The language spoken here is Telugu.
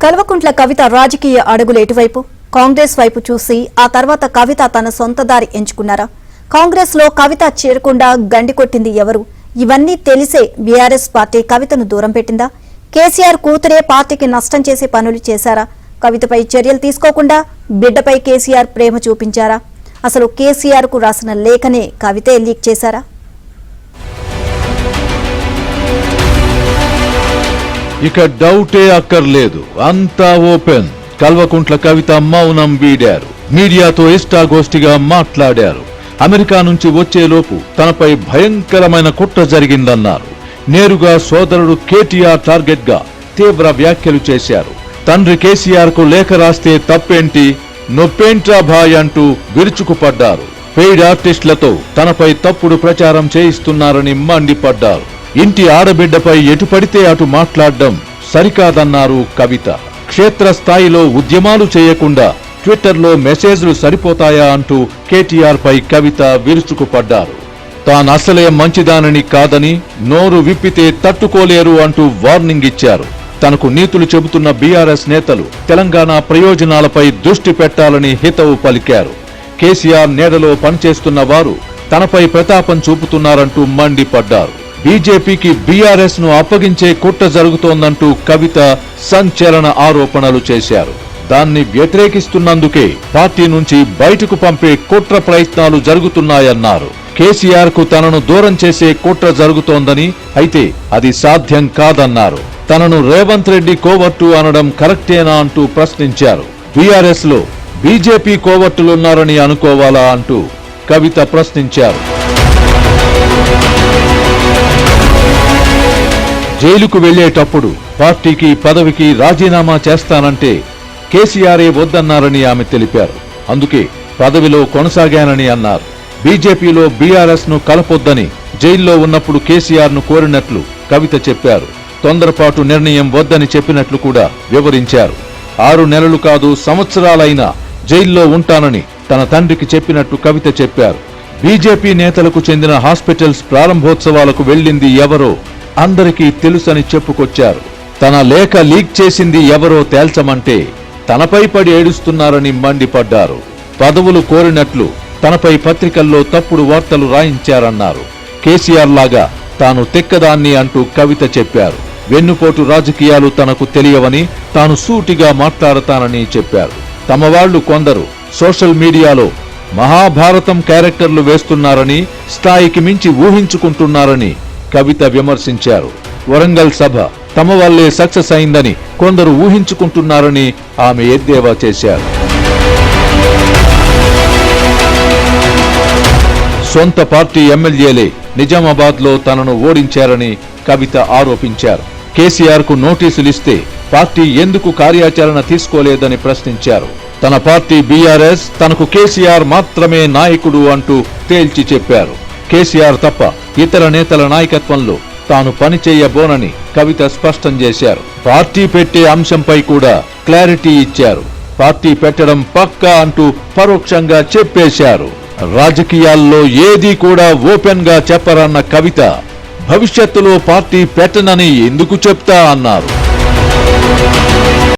కల్వకుంట్ల కవిత రాజకీయ అడుగులు ఎటువైపు? కాంగ్రెస్ వైపు చూసి ఆ తర్వాత కవిత తన సొంత దారి ఎంచుకున్నారా? కాంగ్రెస్ లో కవిత చేరకుండా గండి కొట్టింది ఎవరు? ఇవన్నీ తెలిసే బీఆర్ఎస్ పార్టీ కవితను దూరం పెట్టిందా? కేసీఆర్ కూతురే పార్టీకి నష్టం చేసే పనులు చేశారా? కవితపై చర్యలు తీసుకోకుండా బిడ్డపై కేసీఆర్ ప్రేమ చూపించారా? అసలు కేసీఆర్ కు రాసిన లేఖనే కవితే లీక్ చేశారా? ఇక డౌటే అక్కర్లేదు, అంతా ఓపెన్. కల్వకుంట్ల కవిత మౌనం వీడారు. మీడియాతో ఇష్టాగోష్ఠిగా మాట్లాడారు. అమెరికా నుంచి వచ్చేలోపు తనపై భయంకరమైన కుట్ర జరిగిందన్నారు. నేరుగా సోదరుడు కేటీఆర్ టార్గెట్ గా తీవ్ర వ్యాఖ్యలు చేశారు. తండ్రి కేసీఆర్ కు లేఖ రాస్తే తప్పేంటి, నొప్పేంట్రా భాయ్ అంటూ విరుచుకుపడ్డారు. పెయిడ్ ఆర్టిస్టులతో తనపై తప్పుడు ప్రచారం చేయిస్తున్నారని మండిపడ్డారు. ఇంటి ఆడబిడ్డపై ఎటు పడితే అటు మాట్లాడడం సరికాదన్నారు కవిత. క్షేత్రస్థాయిలో ఉద్యమాలు చేయకుండా ట్విట్టర్లో మెసేజ్లు సరిపోతాయా అంటూ కేటీఆర్ పై కవిత విరుచుకుపడ్డారు. తానసలే మంచిదానని కాదని, నోరు విప్పితే తట్టుకోలేరు అంటూ వార్నింగ్ ఇచ్చారు. తనకు నీతులు చెబుతున్న బీఆర్ఎస్ నేతలు తెలంగాణ ప్రయోజనాలపై దృష్టి పెట్టాలని హితవు పలికారు. కేసీఆర్ నీడలో పనిచేస్తున్న వారు తనపై ప్రతాపం చూపుతున్నారంటూ మండిపడ్డారు. బీజేపీకి బీఆర్ఎస్ ను అప్పగించే కుట్ర జరుగుతోందంటూ కవిత సంచలన ఆరోపణలు చేశారు. దాన్ని వ్యతిరేకిస్తున్నందుకే పార్టీ నుంచి బయటకు పంపే కుట్ర ప్రయత్నాలు జరుగుతున్నాయన్నారు. కేసీఆర్ కు తనను దూరం చేసే కుట్ర జరుగుతోందని, అయితే అది సాధ్యం కాదన్నారు. తనను రేవంత్ రెడ్డి కోవర్టు అనడం కరెక్టేనా అంటూ ప్రశ్నించారు. బీఆర్ఎస్ లో బీజేపీ కోవర్టులున్నారని అనుకోవాలా అంటూ కవిత ప్రశ్నించారు. జైలుకు వెళ్లేటప్పుడు పార్టీకి పదవికి రాజీనామా చేస్తానంటే కేసీఆరే వద్దన్నారని ఆమె తెలిపారు. అందుకే పదవిలో కొనసాగానని అన్నారు. బీజేపీలో బీఆర్ఎస్ ను కలపొద్దని జైల్లో ఉన్నప్పుడు కేసీఆర్ ను కోరినట్లు కవిత చెప్పారు. తొందరపాటు నిర్ణయం వద్దని చెప్పినట్లు కూడా వివరించారు. 6 నెలలు కాదు, సంవత్సరాలైనా జైల్లో ఉంటానని తన తండ్రికి చెప్పినట్టు కవిత చెప్పారు. బీజేపీ నేతలకు చెందిన హాస్పిటల్స్ ప్రారంభోత్సవాలకు వెళ్లింది ఎవరో అందరికీ తెలుసని చెప్పుకొచ్చారు. తన లేఖ లీక్ చేసింది ఎవరో తేల్చమంటే తనపై పడి ఏడుస్తున్నారని మండిపడ్డారు. పదవులు కోరినట్లు తనపై పత్రికల్లో తప్పుడు వార్తలు రాయించారన్నారు. కేసీఆర్ లాగా తాను తెక్కదాన్ని అంటూ కవిత చెప్పారు. వెన్నుపోటు రాజకీయాలు తనకు తెలియవని, తాను సూటిగా మాట్లాడతానని చెప్పారు. తమ వాళ్లు కొందరు సోషల్ మీడియాలో మహాభారతం క్యారెక్టర్లు వేస్తున్నారని, స్థాయికి మించి ఊహించుకుంటున్నారని కవిత విమర్శించారు. వరంగల్ సభ తమ వల్లే సక్సెస్ అయిందని కొందరు ఊహించుకుంటున్నారని ఆమె ఎద్దేవా చేశారు. సొంత పార్టీ ఎమ్మెల్యేలే నిజామాబాద్ లో తనను ఓడించారని కవిత ఆరోపించారు. కేసీఆర్ కు నోటీసులిస్తే పార్టీ ఎందుకు కార్యాచరణ తీసుకోలేదని ప్రశ్నించారు. తన పార్టీ బీఆర్ఎస్, తనకు కేసీఆర్ మాత్రమే నాయకుడు అంటూ తేల్చి చెప్పారు. కేసీఆర్ తప్ప ఇతర నేతల నాయకత్వంలో తాను పనిచేయబోనని కవిత స్పష్టం చేశారు. పార్టీ పెట్టే అంశంపై కూడా క్లారిటీ ఇచ్చారు. పార్టీ పెట్టడం పక్కా అంటూ పరోక్షంగా చెప్పేశారు. రాజకీయాల్లో ఏదీ కూడా ఓపెన్ గా చెప్పరన్న కవిత భవిష్యత్తులో పార్టీ పెట్టనని ఎందుకు చెప్తా అన్నారు.